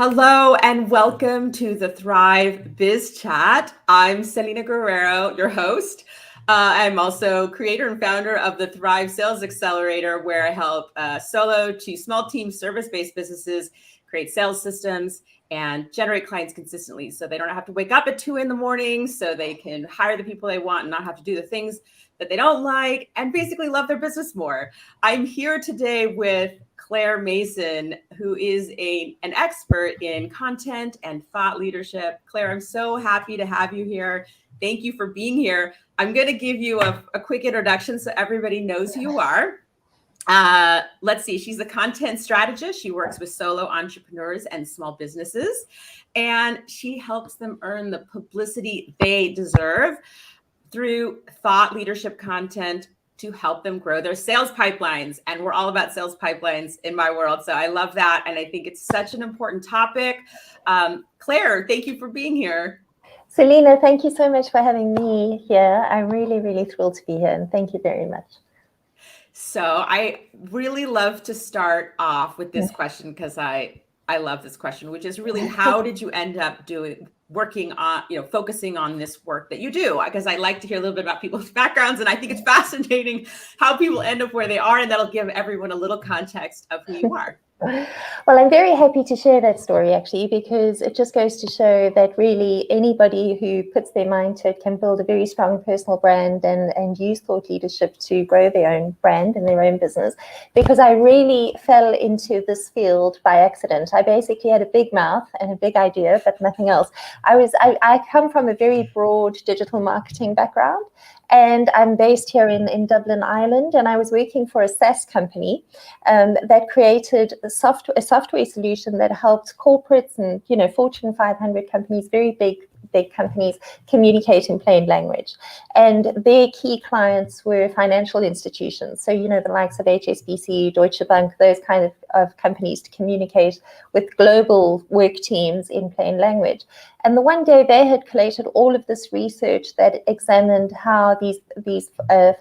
Hello and welcome to the Thrive Biz Chat. I'm Selena Guerrero, your host. I'm also creator and founder of the Thrive Sales Accelerator, where I help solo to small team service-based businesses create sales systems and generate clients consistently so they don't have to wake up at 2 a.m, so they can hire the people they want and not have to do the things that they don't like and basically love their business more. I'm here today with Claire Mason, who is an expert in content and thought leadership. Claire, I'm so happy to have you here. Thank you for being here. I'm going to give you a quick introduction so everybody knows who you are. Let's see. She's a content strategist. She works with solo entrepreneurs and small businesses, and she helps them earn the publicity they deserve through thought leadership content to help them grow their sales pipelines. And we're all about sales pipelines in my world. So I love that. And I think it's such an important topic. Claire, thank you for being here. Selena, thank you so much for having me here. I'm really, really thrilled to be here. And thank you very much. So I really love to start off with this question because I love this question, which is really, how did you end up working on, focusing on this work that you do? Because I like to hear a little bit about people's backgrounds, and I think it's fascinating how people end up where they are, and that'll give everyone a little context of who you are. Well, I'm very happy to share that story, actually, because it just goes to show that really anybody who puts their mind to it can build a very strong personal brand and use thought leadership to grow their own brand and their own business. Because I really fell into this field by accident. I basically had a big mouth and a big idea, but nothing else. I come from a very broad digital marketing background. And I'm based here in Dublin, Ireland, and I was working for a SaaS company that created a software solution that helped corporates and Fortune 500 companies, very big companies, communicate in plain language. And their key clients were financial institutions. So, the likes of HSBC, Deutsche Bank, those kind of companies, to communicate with global work teams in plain language. And the one day they had collated all of this research that examined how these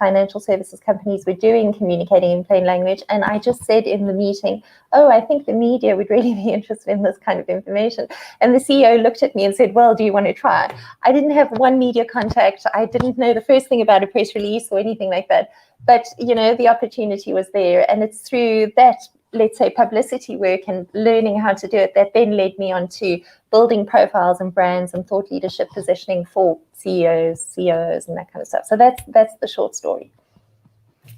financial services companies were doing communicating in plain language. And I just said in the meeting, I think the media would really be interested in this kind of information. And the CEO looked at me and said, well, do you want to try? I didn't have one media contact. I didn't know the first thing about a press release or anything like that. But, the opportunity was there. And it's through that, let's say, publicity work and learning how to do it that then led me on to building profiles and brands and thought leadership positioning for CEOs, COOs, and that kind of stuff. So that's the short story.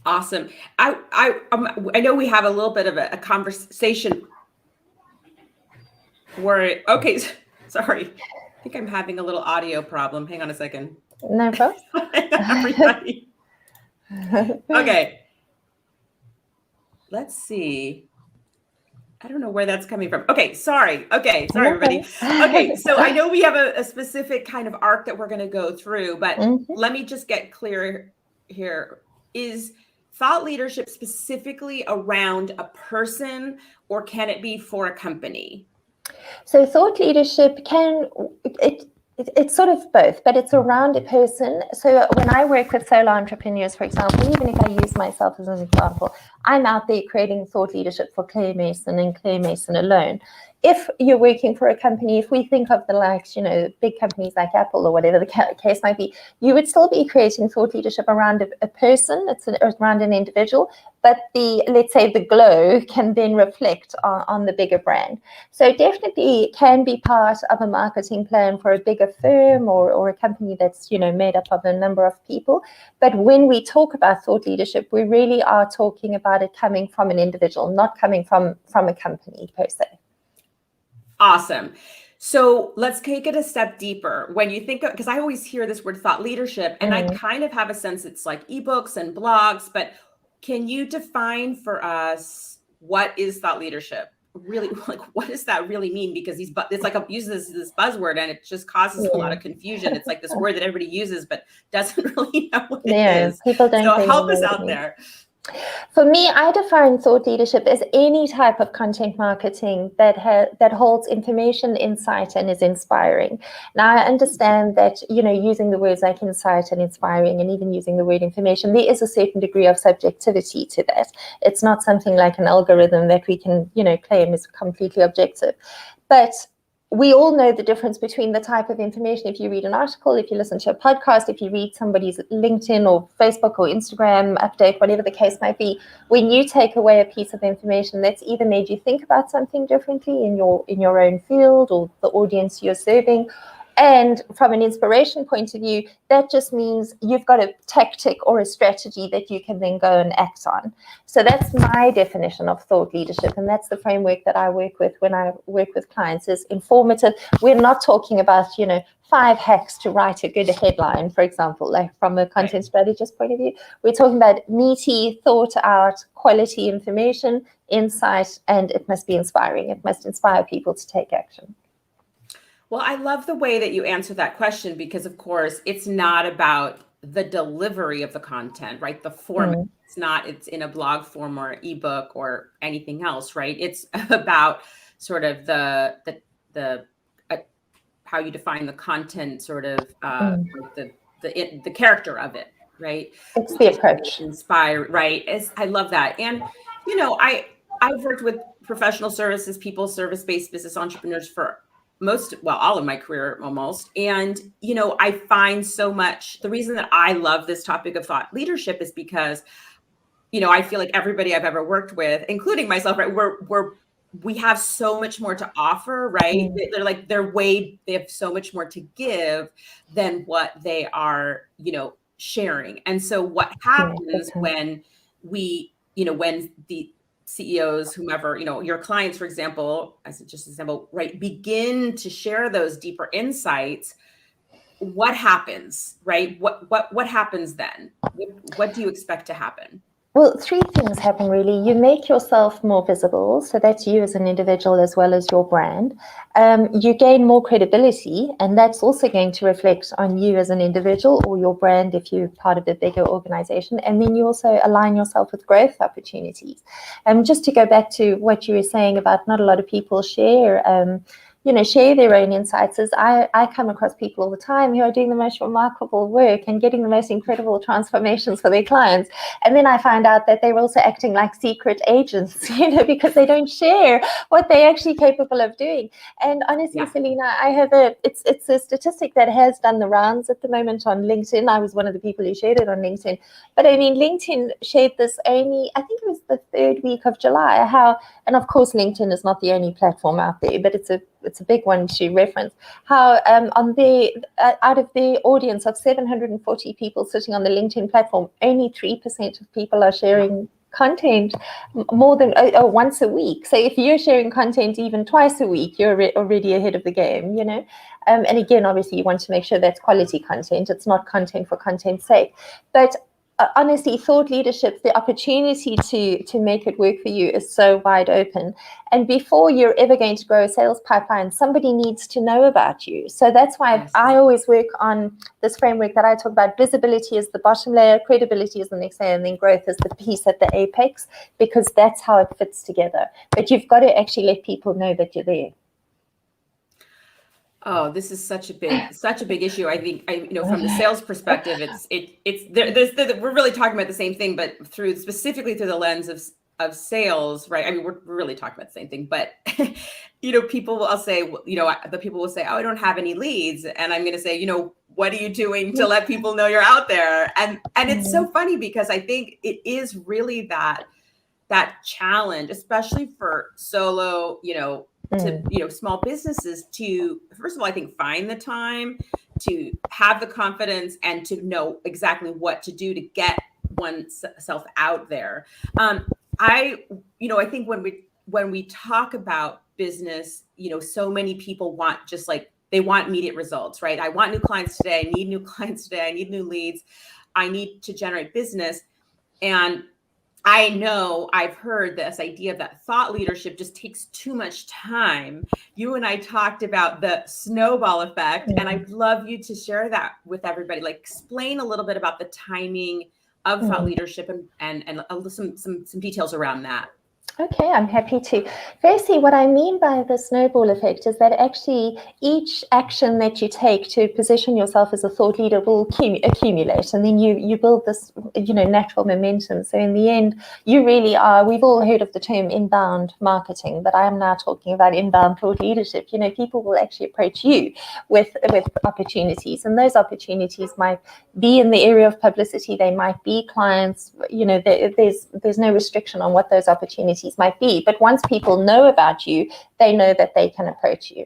Awesome. I know we have a little bit of a conversation where, okay, sorry. I think I'm having a little audio problem. Hang on a second. No problem. Everybody. Okay. Let's see. I don't know where that's coming from. Okay, sorry. Okay, sorry, everybody. Okay, so I know we have a specific kind of arc that we're going to go through, but let me just get clear here. Is thought leadership specifically around a person, or can it be for a company? So thought leadership it's sort of both, but it's around a person. So when I work with solo entrepreneurs, for example, even if I use myself as an example, I'm out there creating thought leadership for Claire Mason and Claire Mason alone. If you're working for a company, if we think of the likes, big companies like Apple or whatever the case might be, you would still be creating thought leadership around a person, around an individual, but let's say the glow can then reflect on the bigger brand. So definitely can be part of a marketing plan for a bigger firm or a company that's, made up of a number of people. But when we talk about thought leadership, we really are talking about it coming from an individual, not coming from a company per se. Awesome. So let's take it a step deeper. When you think of, because I always hear this word thought leadership, and I kind of have a sense it's like ebooks and blogs, but can you define for us what is thought leadership? Really, like, what does that really mean? Because it's like uses this buzzword and it just causes a lot of confusion. It's like this word that everybody uses, but doesn't really know what it is. People don't. So help us out there. For me, I define thought leadership as any type of content marketing that holds information, insight, and is inspiring. Now, I understand that, using the words like insight and inspiring, and even using the word information, there is a certain degree of subjectivity to that. It's not something like an algorithm that we can, claim is completely objective. But we all know the difference between the type of information. If you read an article, if you listen to a podcast, if you read somebody's LinkedIn or Facebook or Instagram update, whatever the case might be, when you take away a piece of information that's either made you think about something differently in your own field or the audience you're serving, and from an inspiration point of view, that just means you've got a tactic or a strategy that you can then go and act on. So that's my definition of thought leadership. And that's the framework that I work with when I work with clients, is informative. We're not talking about, 5 hacks to write a good headline, for example, like from a content strategist point of view. We're talking about meaty, thought out, quality information, insight, and it must be inspiring. It must inspire people to take action. Well, I love the way that you answer that question, because of course it's not about the delivery of the content, right? The format. It's in a blog form or ebook or anything else, right? It's about sort of the how you define the content, sort of the character of it, right? It's the approach. Inspire, right? I love that. And I've worked with professional services people, service-based business entrepreneurs for all of my career almost. And, I find so much, the reason that I love this topic of thought leadership is because, I feel like everybody I've ever worked with, including myself, right, we have so much more to offer, right? They have so much more to give than what they are, sharing. And so what happens when when the CEOs, whomever, your clients, for example, as just an example, right, begin to share those deeper insights, what happens, right? What happens then? What do you expect to happen? Well, 3 things happen really. You make yourself more visible, so that's you as an individual as well as your brand. You gain more credibility, and that's also going to reflect on you as an individual or your brand if you're part of a bigger organization. And then you also align yourself with growth opportunities. Just to go back to what you were saying about not a lot of people share their own insights, is I come across people all the time who are doing the most remarkable work and getting the most incredible transformations for their clients. And then I find out that they're also acting like secret agents, because they don't share what they're actually capable of doing. And honestly, Selena, I have it's a statistic that has done the rounds at the moment on LinkedIn. I was one of the people who shared it on LinkedIn. But I mean, LinkedIn shared this only, I think it was the 3rd week of July, and of course, LinkedIn is not the only platform out there, but it's a big one to reference, how out of the audience of 740 people sitting on the LinkedIn platform, only 3% of people are sharing content more than once a week. So if you're sharing content even twice a week, you're already ahead of the game, and again, obviously you want to make sure that's quality content. It's not content for content's sake. But honestly, thought leadership, the opportunity to make it work for you is so wide open. And before you're ever going to grow a sales pipeline, somebody needs to know about you. So that's why I always work on this framework that I talk about. Visibility is the bottom layer, credibility is the next layer, and then growth is the piece at the apex, because that's how it fits together. But you've got to actually let people know that you're there. Oh, this is such a big issue. I think, from the sales perspective, we're really talking about the same thing, but specifically through the lens of sales, right? I mean, we're really talking about the same thing, but people will say, the people will say, oh, I don't have any leads. And I'm going to say, what are you doing to let people know you're out there? And it's so funny, because I think it is really that challenge, especially for solo, to small businesses, to, first of all, I think, find the time to have the confidence and to know exactly what to do to get oneself out there. I think when we talk about business, so many people want they want immediate results, right? I want new clients today. I need new clients today. I need new leads. I need to generate business. And I know I've heard this idea of that thought leadership just takes too much time. You and I talked about the snowball effect, and I'd love you to share that with everybody. Like, explain a little bit about the timing thought leadership and some details around that. Okay, I'm happy to. Firstly, what I mean by the snowball effect is that actually each action that you take to position yourself as a thought leader will accumulate, and then you build this, natural momentum. So in the end, you really are. We've all heard of the term inbound marketing, but I'm now talking about inbound thought leadership. People will actually approach you with opportunities, and those opportunities might be in the area of publicity. They might be clients. There's no restriction on what those opportunities might be, but once people know about you, they know that they can approach you.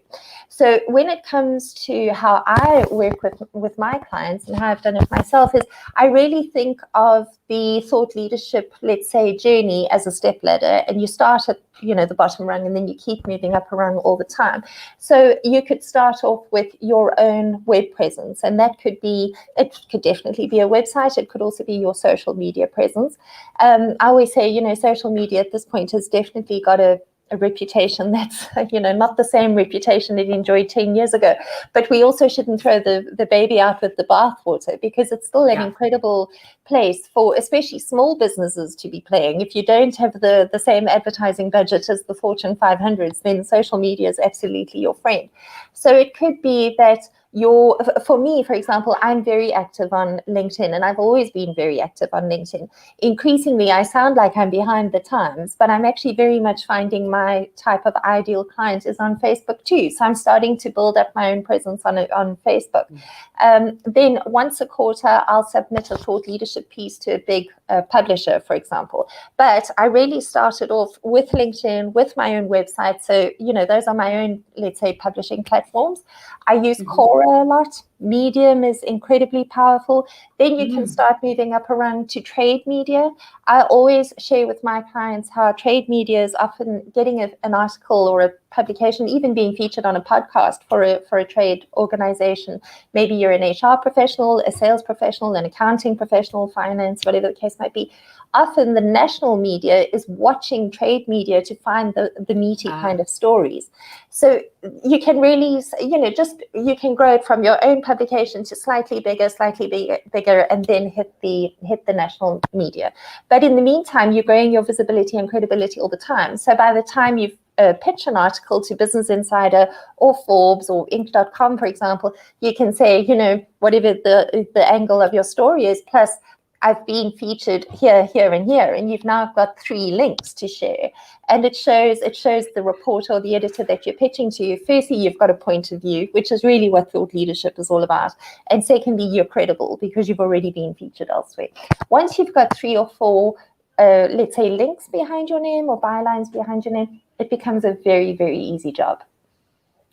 So when it comes to how I work with my clients and how I've done it myself, is I really think of the thought leadership, let's say, journey as a step ladder, and you start at the bottom rung, and then you keep moving up a rung all the time. So you could start off with your own web presence, and that could definitely be a website. It could also be your social media presence. I always say, social media at this point has definitely got a reputation that's not the same reputation it enjoyed 10 years ago, but we also shouldn't throw the baby out with the bathwater, because it's still an incredible place for especially small businesses to be playing. If you don't have the same advertising budget as the Fortune 500s, then social media is absolutely your friend. So it could be that for me, for example, I'm very active on LinkedIn, and I've always been very active on LinkedIn. Increasingly, I sound like I'm behind the times, but I'm actually very much finding my type of ideal client is on Facebook too. So I'm starting to build up my own presence on Facebook. Then once a quarter, I'll submit a thought leadership piece to a big publisher, for example. But I really started off with LinkedIn, with my own website. So, those are my own, let's say, publishing platforms. I use Quora a lot. Medium is incredibly powerful. Then you can start moving up around to trade media. I always share with my clients how trade media is often getting an article or a publication, even being featured on a podcast for a trade organization. Maybe you're an HR professional, a sales professional, an accounting professional, finance, whatever the case might be. Often the national media is watching trade media to find the meaty kind of stories. So you can really, you can grow it from your own publication to slightly bigger, and then hit the national media. But in the meantime, you're growing your visibility and credibility all the time. So by the time you've pitch an article to Business Insider or Forbes or Inc.com, for example, you can say, whatever the angle of your story is, plus I've been featured here, and here, and you've now got 3 links to share. And it shows the reporter or the editor that you're pitching to. Firstly, you've got a point of view, which is really what thought leadership is all about. And secondly, you're credible because you've already been featured elsewhere. Once you've got 3 or 4, let's say, links behind your name or bylines behind your name, it becomes a very, very easy job.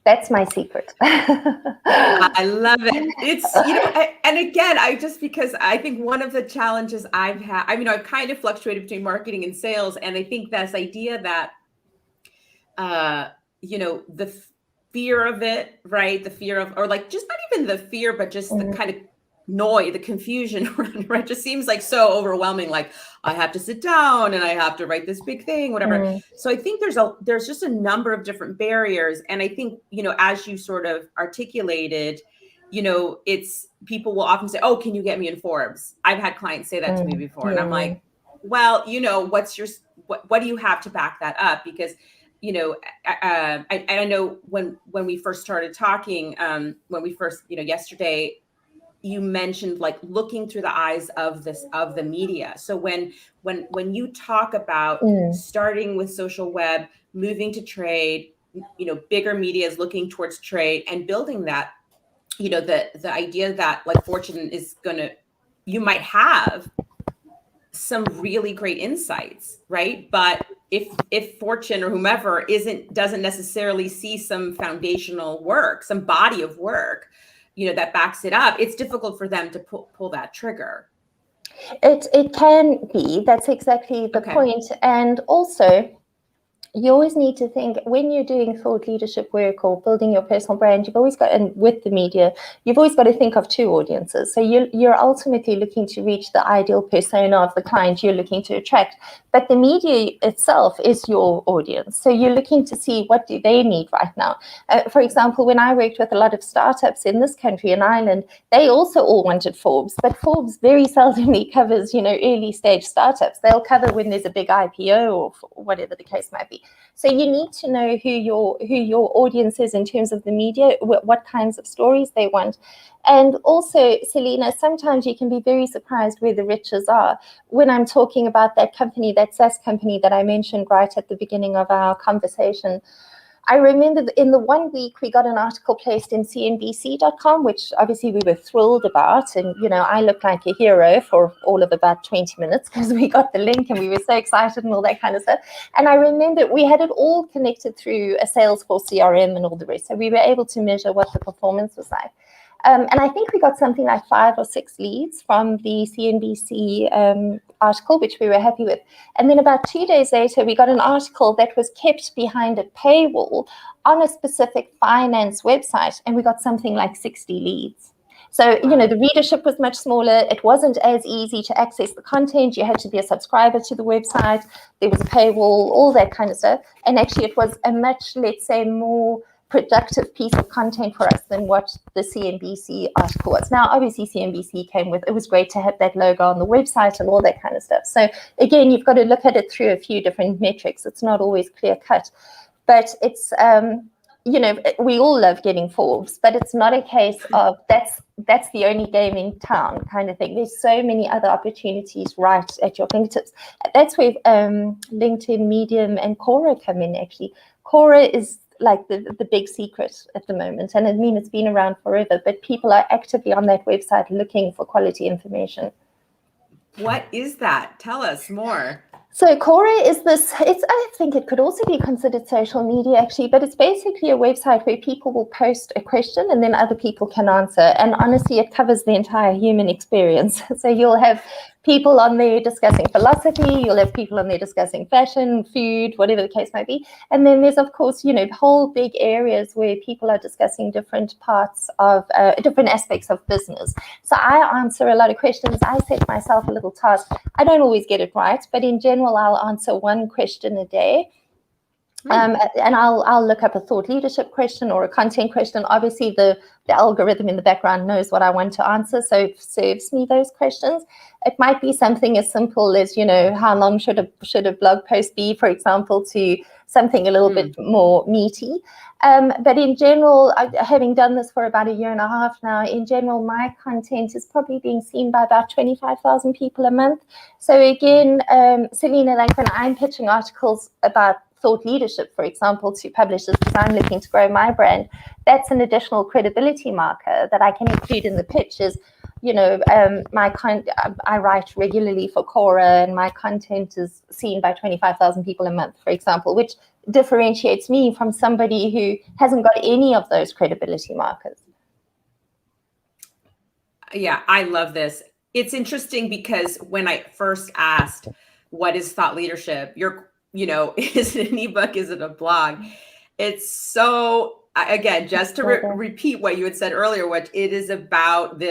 That's my secret. I love it. It's, and again, because I think one of the challenges I've had, I've kind of fluctuated between marketing and sales. And I think this idea that, the fear of it, right? The fear of, or like, just not even the fear, but just the kind of noise, the confusion around it, right? Just seems like so overwhelming. Like, I have to sit down and I have to write this big thing, whatever. So I think there's just a number of different barriers. And I think, as you sort of articulated, it's, people will often say, oh, can you get me in Forbes? I've had clients say that to me before. And I'm like, well, what do you have to back that up? Because, I know when we first started talking, yesterday, you mentioned like looking through the eyes of the media. So when you talk about starting with social web, moving to trade, bigger media is looking towards trade and building that, the idea that like Fortune is you might have some really great insights, right? But if Fortune or whomever doesn't necessarily see some foundational work, some body of work, that backs it up, it's difficult for them to pull that trigger. It can be. That's exactly the point. And also, You always need to think when you're doing thought leadership work or building your personal brand, you've always got, and with the media, you've always got to think of two audiences. So you're ultimately looking to reach the ideal persona of the client you're looking to attract, but the media itself is your audience. So you're looking to see what do they need right now. For example, when I worked with a lot of startups in this country, in Ireland, they also all wanted Forbes, but Forbes very seldomly covers, early stage startups. They'll cover when there's a big IPO or whatever the case might be. So you need to know who your audience is in terms of the media, what kinds of stories they want. And also, Selena, sometimes you can be very surprised where the riches are. When I'm talking about that company, that SaaS company that I mentioned right at the beginning of our conversation, I remember in the 1 week we got an article placed in CNBC.com, which obviously we were thrilled about. And, I looked like a hero for all of about 20 minutes because we got the link and we were so excited and all that kind of stuff. And I remember we had it all connected through a Salesforce CRM and all the rest. So we were able to measure what the performance was like. And I think we got something like 5 or 6 leads from the CNBC article, which we were happy with. And then about 2 days later, we got an article that was kept behind a paywall on a specific finance website, and we got something like 60 leads. So, the readership was much smaller. It wasn't as easy to access the content. You had to be a subscriber to the website. There was a paywall, all that kind of stuff. And actually, it was a much, let's say, more productive piece of content for us than what the CNBC article was. Now, obviously, CNBC came with, it was great to have that logo on the website and all that kind of stuff. So again, you've got to look at it through a few different metrics. It's not always clear cut, but it's, we all love getting Forbes, but it's not a case of that's the only game in town kind of thing. There's so many other opportunities right at your fingertips. That's where LinkedIn, Medium, and Quora come in, actually. Quora is like the big secret at the moment. And I mean, it's been around forever, but people are actively on that website looking for quality information. What is that? Tell us more. So Quora is I think it could also be considered social media actually, but it's basically a website where people will post a question and then other people can answer. And honestly, it covers the entire human experience. So you'll have people on there discussing philosophy, you'll have people on there discussing fashion, food, whatever the case might be. And then there's, of course, whole big areas where people are discussing different parts of, different aspects of business. So I answer a lot of questions. I set myself a little task. I don't always get it right, but in general, I'll answer one question a day. And I'll look up a thought leadership question or a content question. Obviously, the algorithm in the background knows what I want to answer, so it serves me those questions. It might be something as simple as, how long should a blog post be, for example, to something a little bit more meaty. But in general, having done this for about 1.5 years now, in general, my content is probably being seen by about 25,000 people a month. So again, Selena, like when I'm pitching articles about thought leadership, for example, to publishers, because I'm looking to grow my brand, that's an additional credibility marker that I can include in the pitch is, I write regularly for Quora and my content is seen by 25,000 people a month, for example, which differentiates me from somebody who hasn't got any of those credibility markers. Yeah, I love this. It's interesting because when I first asked, what is thought leadership? Is it an ebook? Is it a blog? It's so, again, just to repeat what you had said earlier, what it is about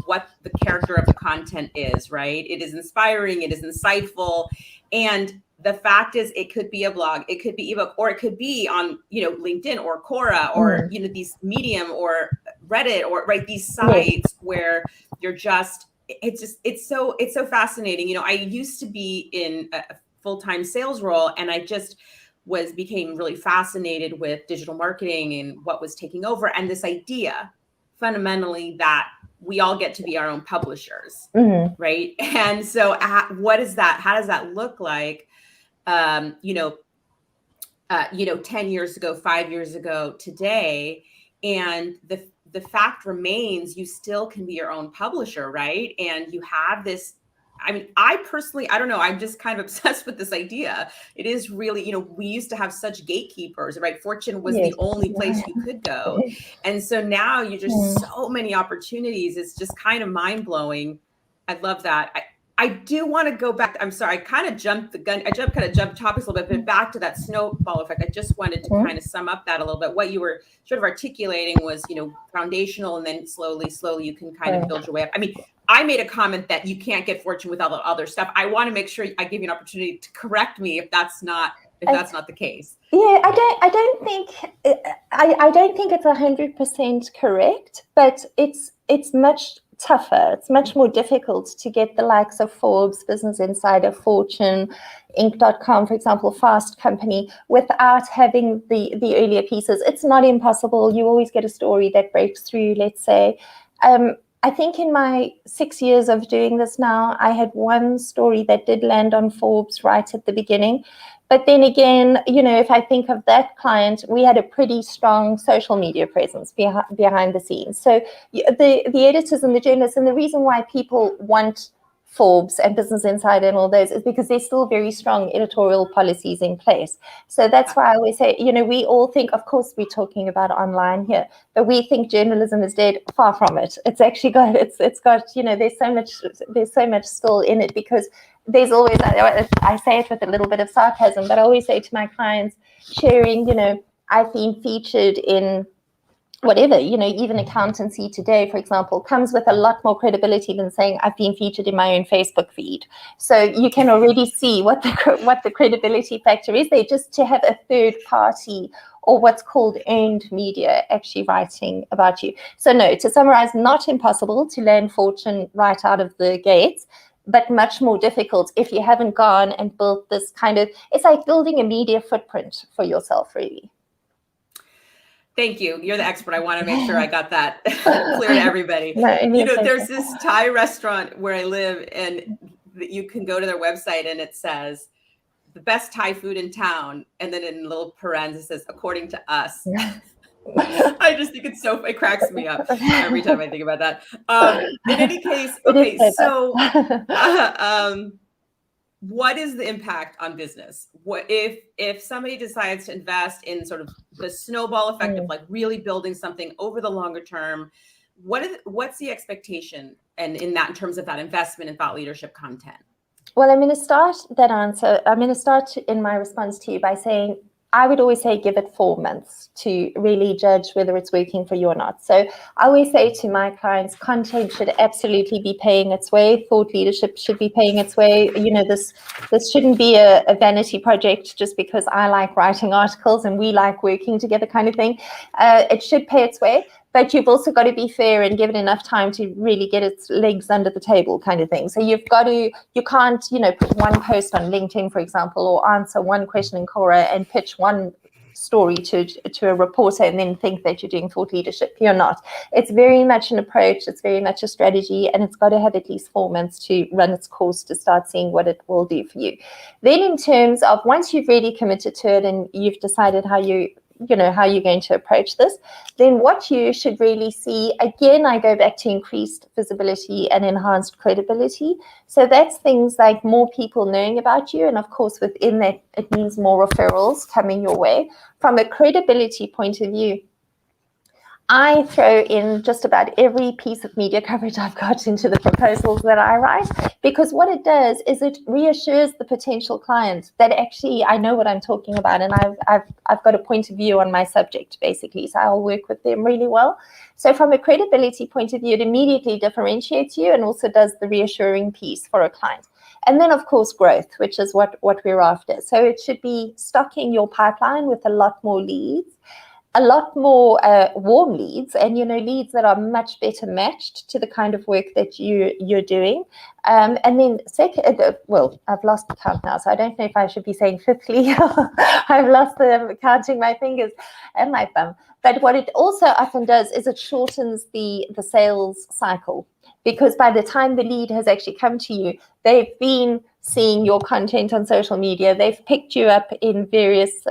what the character of the content is, right? It is inspiring, it is insightful. And the fact is it could be a blog, it could be ebook, or it could be on, LinkedIn or Quora or, these Medium or Reddit or these sites where you're it's so fascinating. I used to be in a full-time sales role, and I just became really fascinated with digital marketing and what was taking over, and this idea fundamentally that we all get to be our own publishers, right? And so what is that? How does that look like 10 years ago, 5 years ago, today? And the fact remains, you still can be your own publisher, right? And you have this, I personally, I don't know, I'm just kind of obsessed with this idea. It is really, we used to have such gatekeepers, right? Fortune was the only place you could go. And so now you're just so many opportunities. It's just kind of mind blowing. I love that. I do want to go back. I'm sorry, I kind of jumped the gun. I kind of jumped topics a little bit, but back to that snowball effect. I just wanted to kind of sum up that a little bit. What you were sort of articulating was, foundational, and then slowly you can kind of build your way up. I mean, I made a comment that you can't get fortune without the other stuff. I want to make sure I give you an opportunity to correct me if that's not the case. Yeah, I don't think it's 100% correct, but it's much tougher. It's much more difficult to get the likes of Forbes, Business Insider, Fortune, Inc.com, for example, Fast Company, without having the earlier pieces. It's not impossible. You always get a story that breaks through, let's say. I think in my 6 years of doing this now, I had one story that did land on Forbes right at the beginning. But then again, if I think of that client, we had a pretty strong social media presence behind the scenes. So the editors and the journalists, and the reason why people want Forbes and Business Insider and all those is because there's still very strong editorial policies in place. So that's why I always say, we all think, of course, we're talking about online here, but we think journalism is dead. Far from it. It's actually got, it's got, there's so much still in it, because there's always, I say it with a little bit of sarcasm, but I always say to my clients, sharing, I've been featured in whatever, even Accountancy Today, for example, comes with a lot more credibility than saying I've been featured in my own Facebook feed. So you can already see what the credibility factor is there, just to have a third party or what's called earned media actually writing about you. So no, to summarize, not impossible to land fortune right out of the gates, but much more difficult if you haven't gone and built this kind of, it's like building a media footprint for yourself, really. Thank you. You're the expert. I want to make sure I got that clear to everybody. There's this Thai restaurant where I live, and you can go to their website and it says the best Thai food in town. And then in little parentheses, it says, according to us. I just think it cracks me up every time I think about that. In any case, okay, so what is the impact on business? What if somebody decides to invest in sort of the snowball effect of like really building something over the longer term? What's the expectation and in terms of that investment in thought leadership content? Well, I'm going to start that answer. I'm going to start in my response to you by saying, I would always say give it 4 months to really judge whether it's working for you or not. So I always say to my clients, content should absolutely be paying its way. Thought leadership should be paying its way. This shouldn't be a vanity project just because I like writing articles and we like working together kind of thing. It should pay its way. But you've also got to be fair and give it enough time to really get its legs under the table kind of thing. So you can't, put one post on LinkedIn, for example, or answer one question in Quora and pitch one story to a reporter and then think that you're doing thought leadership. You're not. It's very much an approach. It's very much a strategy, and it's got to have at least 4 months to run its course to start seeing what it will do for you. Then in terms of once you've really committed to it and you've decided how you're going to approach this, then what you should really see, again, I go back to increased visibility and enhanced credibility. So that's things like more people knowing about you. And of course, within that, it means more referrals coming your way. From a credibility point of view, I throw in just about every piece of media coverage I've got into the proposals that I write, because what it does is it reassures the potential client that actually I know what I'm talking about, and I've got a point of view on my subject, basically. So I'll work with them really well. So from a credibility point of view, it immediately differentiates you and also does the reassuring piece for a client. And then, of course, growth, which is what we're after. So it should be stocking your pipeline with a lot more leads, a lot more warm leads, and leads that are much better matched to the kind of work that you're doing. And then second, I've lost the count now, so I don't know if I should be saying fifthly. I've lost the counting my fingers and my thumb. But what it also often does is it shortens the sales cycle, because by the time the lead has actually come to you, they've been seeing your content on social media, they've picked you up in various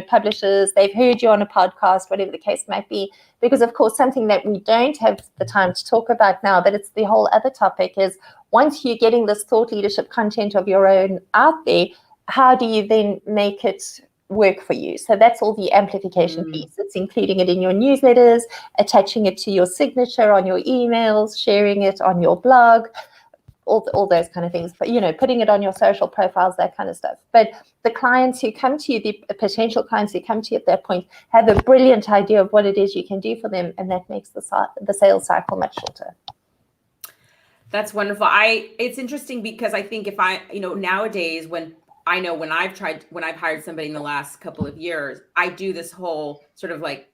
publishers, they've heard you on a podcast, whatever the case might be. Because of course, something that we don't have the time to talk about now, but it's the whole other topic, is once you're getting this thought leadership content of your own out there, how do you then make it work for you? So that's all the amplification piece. It's including it in your newsletters, attaching it to your signature on your emails, sharing it on your blog, all those kind of things, but putting it on your social profiles, that kind of stuff. But the clients who come to you, the potential clients who come to you at that point, have a brilliant idea of what it is you can do for them, and that makes the sales cycle much shorter. That's wonderful. It's interesting because I think if nowadays when I've hired somebody in the last couple of years, I do this whole sort of like,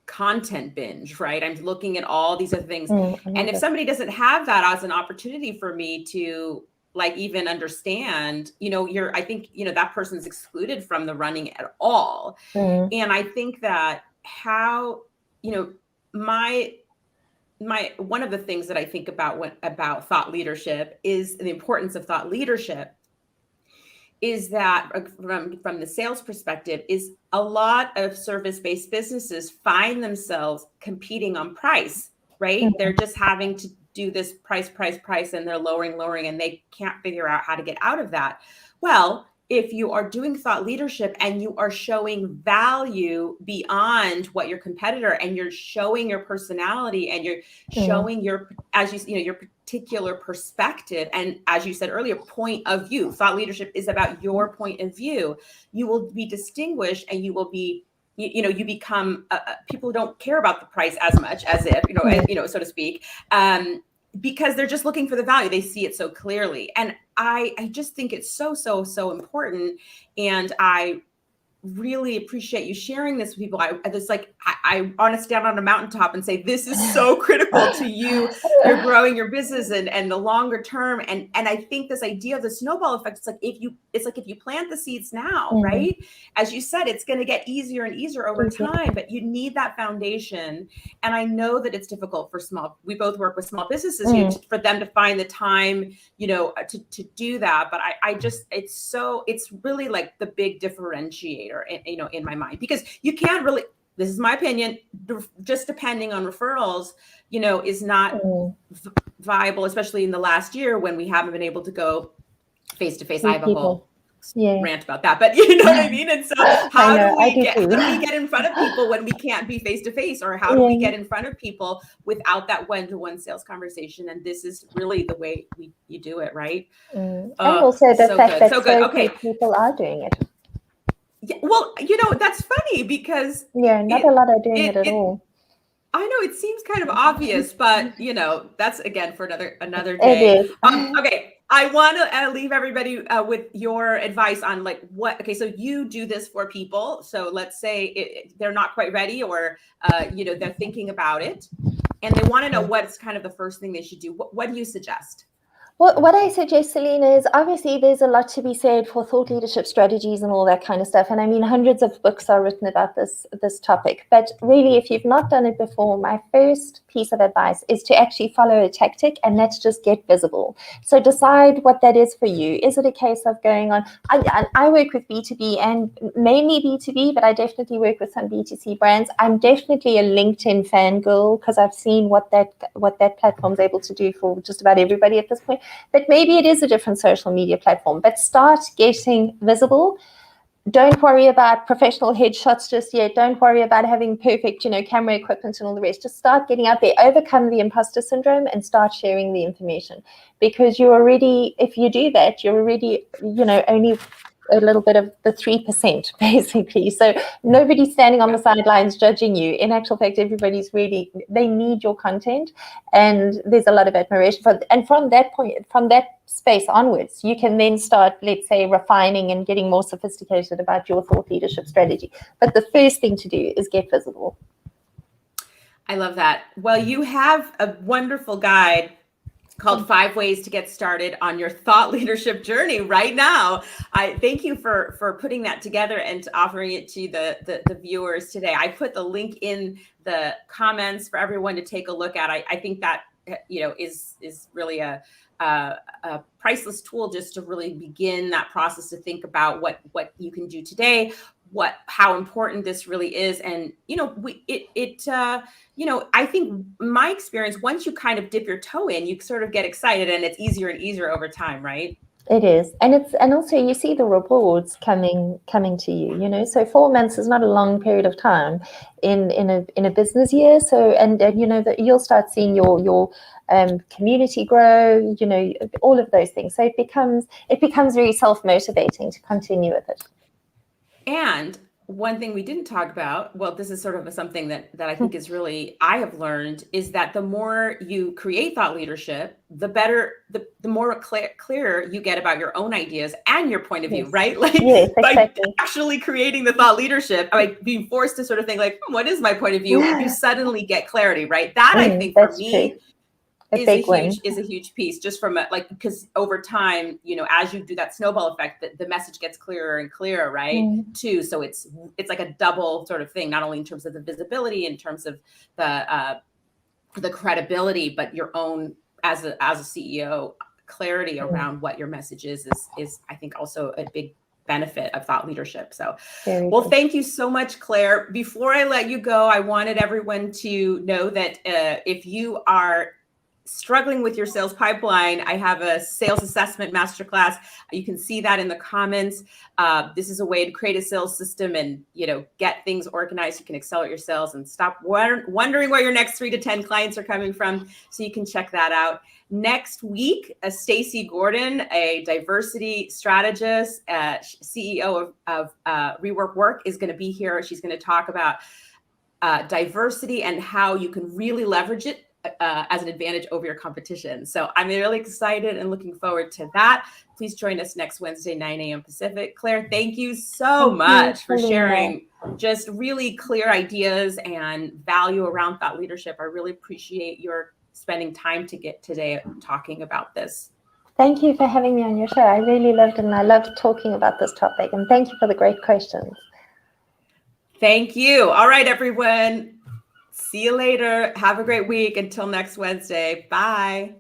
content binge, right? I'm looking at all these other things. And if somebody doesn't have that as an opportunity for me to like even understand, I think, that person's excluded from the running at all. And I think that how, one of the things that I think about thought leadership is the importance of thought leadership is that from the sales perspective is a lot of service-based businesses find themselves competing on price, right? They're just having to do this price, and they're lowering, and they can't figure out how to get out of that. Well, if you are doing thought leadership and you are showing value beyond what your competitor, and you're showing your personality, and you're showing your particular perspective, and as you said earlier, point of view. Thought leadership is about your point of view. You will be distinguished, and you will be, you become people who don't care about the price as much as if, so to speak, because they're just looking for the value. They see it so clearly. And I just think it's so important. And I really appreciate you sharing this with people. I want to stand on a mountaintop and say, this is so critical to you. You're growing your business and the longer term. And I think this idea of the snowball effect, it's like if you plant the seeds now, right? As you said, it's going to get easier and easier over time, but you need that foundation. And I know that it's difficult we both work with small businesses, for them to find the time, to do that. But it's really like the big differentiator, in my mind, because you can't really, this is my opinion, just depending on referrals, is not viable, especially in the last year when we haven't been able to go face to face. I have a whole rant about that, but you know what I mean? And so how do we get in front of people when we can't be face to face, or how do we get in front of people without that one-to-one sales conversation? And this is really the way you do it, right? And also the fact that so few people are doing it. Yeah, well, that's funny because not a lot are doing it at all. I know it seems kind of obvious, but that's again for another day. Okay, I want to leave everybody with your advice on so you do this for people. So let's say they're not quite ready, or they're thinking about it, and they want to know what's kind of the first thing they should do. What do you suggest? Well, what I suggest, Selena, is obviously there's a lot to be said for thought leadership strategies and all that kind of stuff. And I mean, hundreds of books are written about this topic. But really, if you've not done it before, my first piece of advice is to actually follow a tactic, and that's just get visible. So decide what that is for you. Is it a case of going on? I work with B2B and mainly B2B, but I definitely work with some B2C brands. I'm definitely a LinkedIn fangirl because I've seen what that platform's able to do for just about everybody at this point. But maybe it is a different social media platform. But start getting visible. Don't worry about professional headshots just yet. Don't worry about having perfect, camera equipment and all the rest. Just start getting out there, overcome the imposter syndrome, and start sharing the information. Because if you do that, you're already, only a little bit of the 3%, basically. So nobody's standing on the sidelines judging you. In actual fact, everybody's they need your content, and there's a lot of admiration for it. And from that space onwards, you can then start, let's say, refining and getting more sophisticated about your thought leadership strategy. But the first thing to do is get visible. I love that. Well, you have a wonderful guide called 5 Ways to Get Started on Your Thought Leadership Journey right now. I thank you for putting that together and offering it to the viewers today. I put the link in the comments for everyone to take a look at. I think that is really a priceless tool just to really begin that process to think about what you can do today, how important this really is. And I think my experience, once you kind of dip your toe in, you sort of get excited, and it's easier and easier over time, right? It is, and also you see the rewards coming to you. You know, so 4 months is not a long period of time in a business year. So and you know that you'll start seeing your community grow. You know, all of those things. So it becomes very self-motivating to continue with it. And one thing we didn't talk about, well, this is sort of something that I think is really, I have learned, is that the more you create thought leadership, the better, the more clearer you get about your own ideas and your point of view, right? Like yes, exactly. by actually creating the thought leadership, by being forced to sort of think like, what is my point of view? You suddenly get clarity, right? That I think for me, true. is a huge piece, just from like, because over time, you know, as you do that snowball effect, the message gets clearer and clearer, right? Too. So it's like a double sort of thing, not only in terms of the visibility, in terms of the credibility, but your own as a CEO clarity around what your message is I think also a big benefit of thought leadership. So, well, thank you so much, Claire. Before I let you go, I wanted everyone to know that if you are struggling with your sales pipeline, I have a sales assessment masterclass. You can see that in the comments. This is a way to create a sales system and, you know, get things organized. You can accelerate your sales and stop wondering where your next 3 to 10 clients are coming from. So you can check that out. Next week, Stacey Gordon, a diversity strategist, CEO of Rework Work, is going to be here. She's going to talk about diversity and how you can really leverage it as an advantage over your competition. So I'm really excited and looking forward to that. Please join us next Wednesday, 9 a.m. Pacific. Claire, thank you so much for sharing just really clear ideas and value around thought leadership. I really appreciate your spending time today talking about this. Thank you for having me on your show. I really loved it, and I loved talking about this topic. And thank you for the great questions. Thank you. All right, everyone. See you later. Have a great week. Until next Wednesday. Bye.